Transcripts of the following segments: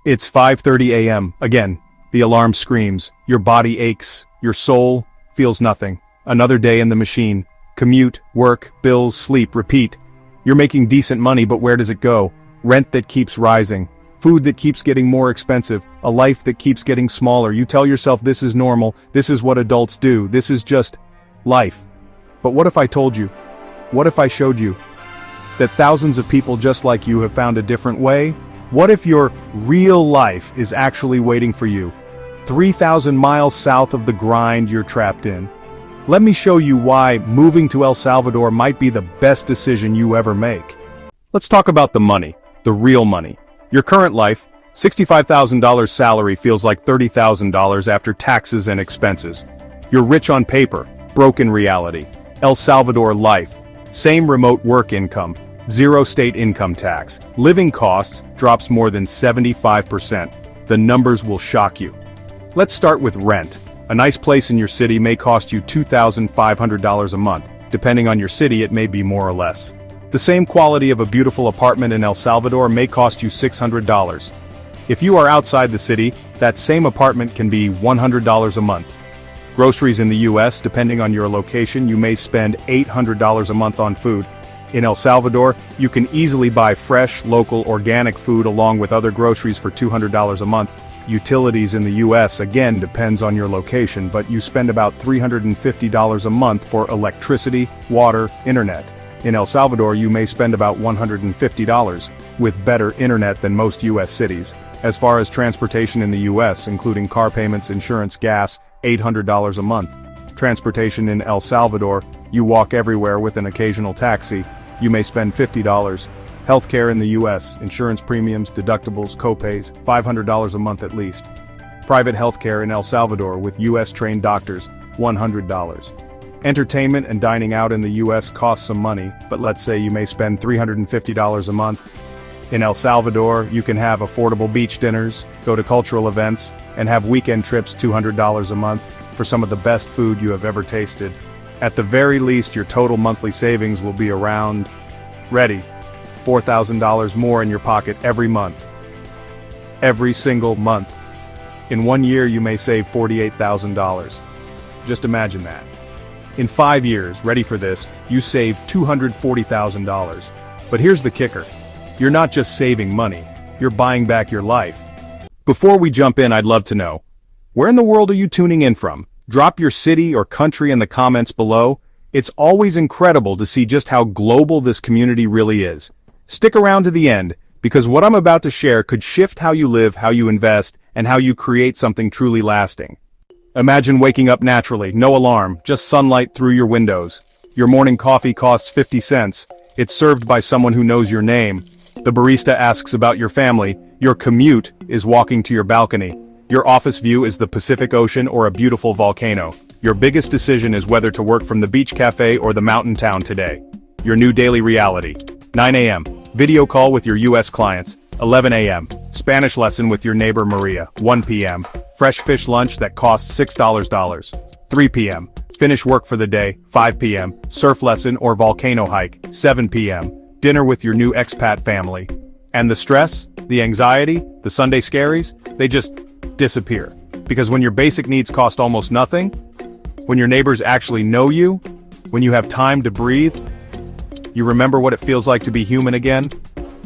It's 5:30 a.m. Again, the alarm screams. Your body aches. Your soul feels nothing. Another day in the machine. Commute, work, bills, sleep, repeat. You're making decent money, but where does it go? Rent that keeps rising. Food that keeps getting more expensive. A life that keeps getting smaller. You tell yourself this is normal. This is what adults do. This is just life. But what if I told you? What if I showed you that thousands of people just like you have found a different way? What if your real life is actually waiting for you, 3,000 miles south of the grind you're trapped in? Let me show you why moving to El Salvador might be the best decision you ever make. Let's talk about the money, the real money. Your current life, $65,000 salary feels like $30,000 after taxes and expenses. You're rich on paper, broke in reality. El Salvador life, same remote work income, zero state income tax. Living costs drops more than 75%. The numbers will shock you. Let's start with rent. A nice place in your city may cost you $2,500 a month. Depending on your city, it may be more or less. The same quality of a beautiful apartment in El Salvador may cost you $600. If you are outside the city, that same apartment can be $100 a month. Groceries in the US, depending on your location, you may spend $800 a month on food. In El Salvador, you can easily buy fresh, local, organic food along with other groceries for $200 a month. Utilities in the US again depends on your location, but you spend about $350 a month for electricity, water, internet. In El Salvador, you may spend about $150, with better internet than most US cities. As far as transportation in the US, including car payments, insurance, gas, $800 a month. Transportation in El Salvador, you walk everywhere with an occasional taxi. You may spend $50. Healthcare in the US, insurance premiums, deductibles, copays, $500 a month at least. Private healthcare in El Salvador with US-trained doctors, $100. Entertainment and dining out in the US costs some money, but let's say you may spend $350 a month. In El Salvador, you can have affordable beach dinners, go to cultural events, and have weekend trips $200 a month for some of the best food you have ever tasted. At the very least, your total monthly savings will be around, ready, $4,000 more in your pocket every month. Every single month. In 1 year, you may save $48,000. Just imagine that. In 5 years, ready for this, you save $240,000. But here's the kicker. You're not just saving money, you're buying back your life. Before we jump in, I'd love to know, where in the world are you tuning in from? Drop your city or country in the comments below. It's always incredible to see just how global this community really is. Stick around to the end, because what I'm about to share could shift how you live, how you invest, and how you create something truly lasting. Imagine waking up naturally, no alarm, just sunlight through your windows. Your morning coffee costs 50 cents. It's served by someone who knows your name. The barista asks about your family. Your commute is walking to your balcony. Your office view is the Pacific Ocean or a beautiful volcano. Your biggest decision is whether to work from the beach cafe or the mountain town today. Your new daily reality. 9 a.m. Video call with your US clients. 11 a.m. Spanish lesson with your neighbor Maria. 1 p.m. Fresh fish lunch that costs $6. 3 p.m. Finish work for the day. 5 p.m. Surf lesson or volcano hike. 7 p.m. Dinner with your new expat family. And the stress, the anxiety, the Sunday scaries, they just disappear. Because when your basic needs cost almost nothing, when your neighbors actually know you, when you have time to breathe, you remember what it feels like to be human again?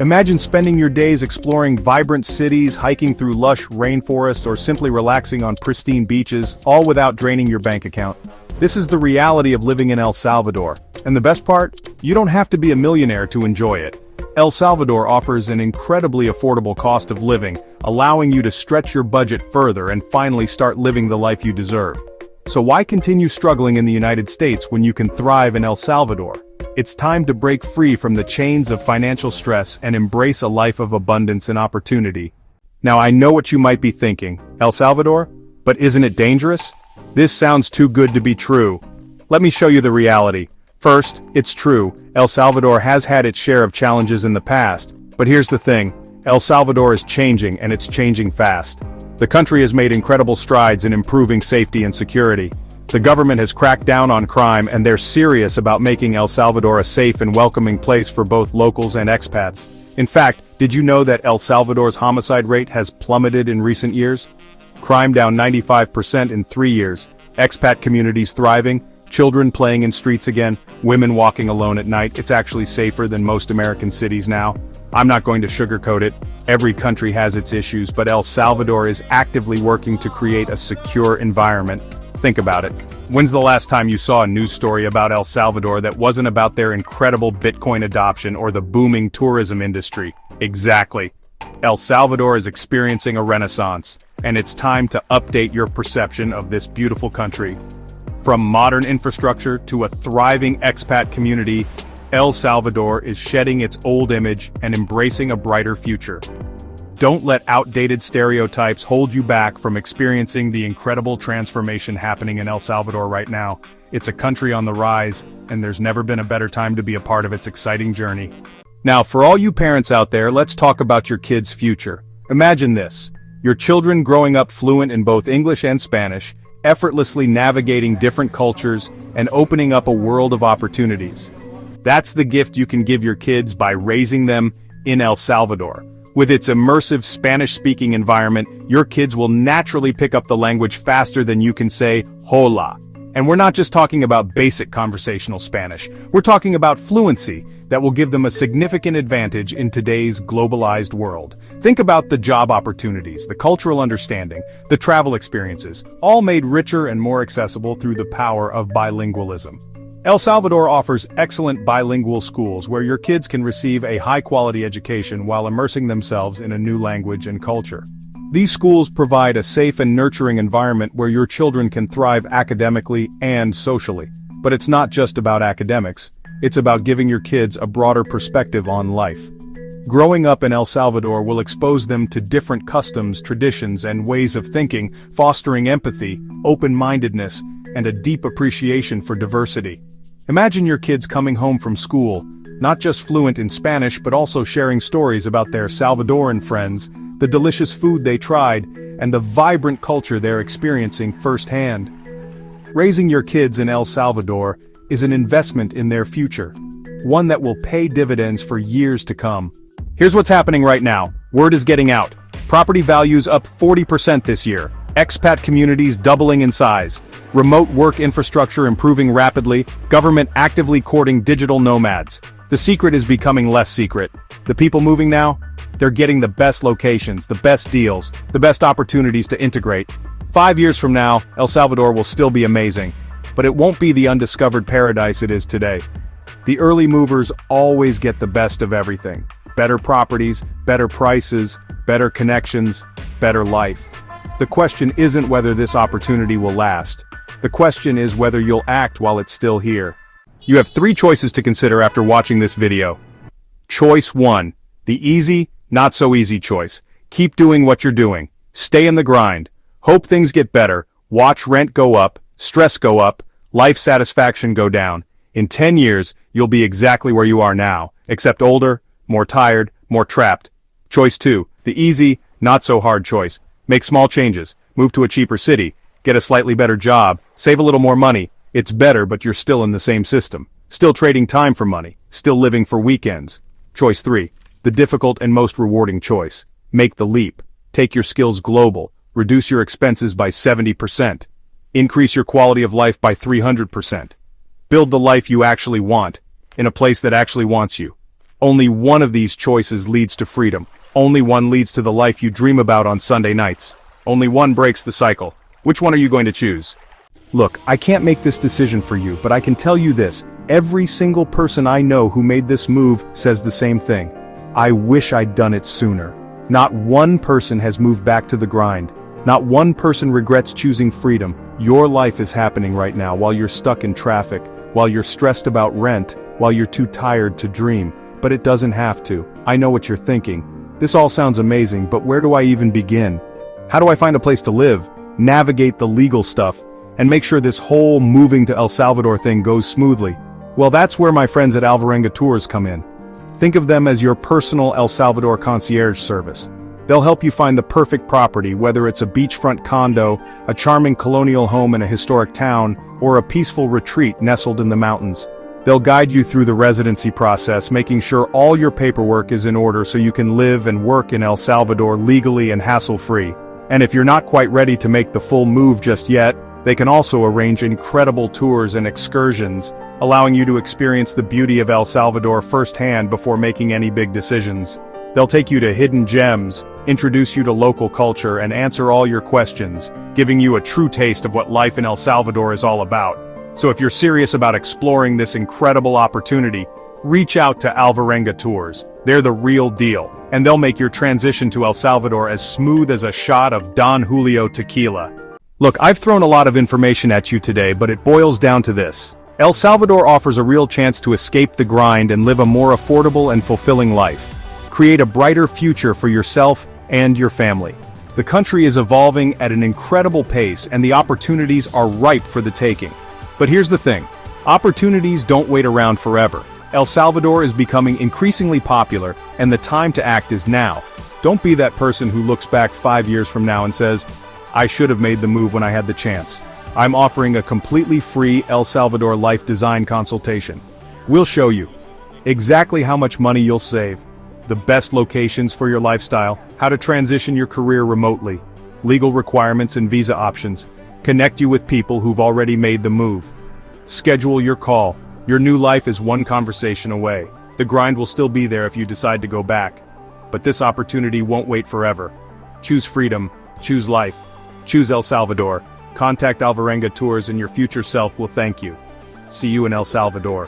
Imagine spending your days exploring vibrant cities, hiking through lush rainforests, or simply relaxing on pristine beaches, all without draining your bank account. This is the reality of living in El Salvador. And the best part? You don't have to be a millionaire to enjoy it. El Salvador offers an incredibly affordable cost of living, allowing you to stretch your budget further and finally start living the life you deserve. So why continue struggling in the United States when you can thrive in El Salvador? It's time to break free from the chains of financial stress and embrace a life of abundance and opportunity. Now I know what you might be thinking, El Salvador? But isn't it dangerous? This sounds too good to be true. Let me show you the reality. First, it's true, El Salvador has had its share of challenges in the past. But here's the thing, El Salvador is changing and it's changing fast. The country has made incredible strides in improving safety and security. The government has cracked down on crime and they're serious about making El Salvador a safe and welcoming place for both locals and expats. In fact, Did you know that El Salvador's homicide rate has plummeted in recent years? Crime down 95% in 3 years, expat communities thriving, children playing in streets again, women walking alone at night. It's actually safer than most American cities now. I'm not going to sugarcoat it. Every country has its issues, but El Salvador is actively working to create a secure environment. Think about it. When's the last time you saw a news story about El Salvador that wasn't about their incredible Bitcoin adoption or the booming tourism industry? Exactly. El Salvador is experiencing a renaissance, and it's time to update your perception of this beautiful country. From modern infrastructure to a thriving expat community, El Salvador is shedding its old image and embracing a brighter future. Don't let outdated stereotypes hold you back from experiencing the incredible transformation happening in El Salvador right now. It's a country on the rise, and there's never been a better time to be a part of its exciting journey. Now, for all you parents out there, let's talk about your kids' future. Imagine this: your children growing up fluent in both English and Spanish, effortlessly navigating different cultures, and opening up a world of opportunities. That's the gift you can give your kids by raising them in El Salvador. With its immersive Spanish-speaking environment, your kids will naturally pick up the language faster than you can say hola. And we're not just talking about basic conversational Spanish. We're talking about fluency that will give them a significant advantage in today's globalized world. Think about the job opportunities, the cultural understanding, the travel experiences, all made richer and more accessible through the power of bilingualism. El Salvador offers excellent bilingual schools where your kids can receive a high-quality education while immersing themselves in a new language and culture. These schools provide a safe and nurturing environment where your children can thrive academically and socially. But it's not just about academics, it's about giving your kids a broader perspective on life. Growing up in El Salvador will expose them to different customs, traditions, and ways of thinking, fostering empathy, open-mindedness, and a deep appreciation for diversity. Imagine your kids coming home from school, not just fluent in Spanish but also sharing stories about their Salvadoran friends, the delicious food they tried, and the vibrant culture they're experiencing firsthand. Raising your kids in El Salvador is an investment in their future, one that will pay dividends for years to come. Here's what's happening right now. Word is getting out. Property values up 40% this year. Expat communities doubling in size. Remote work infrastructure improving rapidly. Government actively courting digital nomads. The secret is becoming less secret. The people moving now? They're getting the best locations, the best deals, the best opportunities to integrate. 5 years from now, El Salvador will still be amazing, but it won't be the undiscovered paradise it is today. The early movers always get the best of everything. Better properties, better prices, better connections, better life. The question isn't whether this opportunity will last. The question is whether you'll act while it's still here. You have 3 choices to consider after watching this video. Choice 1. The easy, not so easy choice. Keep doing what you're doing. Stay in the grind. Hope things get better. Watch rent go up, stress go up, life satisfaction go down. In 10 years, you'll be exactly where you are now, except older, more tired, more trapped. Choice 2. The easy, not so hard choice. Make small changes. Move to a cheaper city. Get a slightly better job. Save a little more money. It's better, but you're still in the same system. Still trading time for money. Still living for weekends. Choice 3. The difficult and most rewarding choice. Make the leap. Take your skills global. Reduce your expenses by 70%. Increase your quality of life by 300%. Build the life you actually want, in a place that actually wants you. Only one of these choices leads to freedom. Only one leads to the life you dream about on Sunday nights. Only one breaks the cycle. Which one are you going to choose? Look, I can't make this decision for you, but I can tell you this. Every single person I know who made this move says the same thing. I wish I'd done it sooner. Not one person has moved back to the grind. Not one person regrets choosing freedom. Your life is happening right now while you're stuck in traffic, while you're stressed about rent, while you're too tired to dream. But it doesn't have to. I know what you're thinking. This all sounds amazing, but where do I even begin? How do I find a place to live, navigate the legal stuff, and make sure this whole moving to El Salvador thing goes smoothly? Well, that's where my friends at Alvarenga Tours come in. Think of them as your personal El Salvador concierge service. They'll help you find the perfect property, whether it's a beachfront condo, a charming colonial home in a historic town, or a peaceful retreat nestled in the mountains. They'll guide you through the residency process, making sure all your paperwork is in order so you can live and work in El Salvador legally and hassle-free. And if you're not quite ready to make the full move just yet, they can also arrange incredible tours and excursions, allowing you to experience the beauty of El Salvador firsthand before making any big decisions. They'll take you to hidden gems, introduce you to local culture, and answer all your questions, giving you a true taste of what life in El Salvador is all about. So if you're serious about exploring this incredible opportunity, reach out to Alvarenga Tours. They're the real deal, and they'll make your transition to El Salvador as smooth as a shot of Don Julio tequila. Look, I've thrown a lot of information at you today, but it boils down to this. El Salvador offers a real chance to escape the grind and live a more affordable and fulfilling life. Create a brighter future for yourself and your family. The country is evolving at an incredible pace, and the opportunities are ripe for the taking. But here's the thing. Opportunities don't wait around forever. El Salvador is becoming increasingly popular, and the time to act is now. Don't be that person who looks back 5 years from now and says, "I should have made the move when I had the chance." I'm offering a completely free El Salvador life design consultation. We'll show you exactly how much money you'll save, the best locations for your lifestyle, how to transition your career remotely, legal requirements and visa options, connect you with people who've already made the move. Schedule your call. Your new life is one conversation away. The grind will still be there if you decide to go back. But this opportunity won't wait forever. Choose freedom, choose life, choose El Salvador. Contact Alvarenga Tours and your future self will thank you. See you in El Salvador.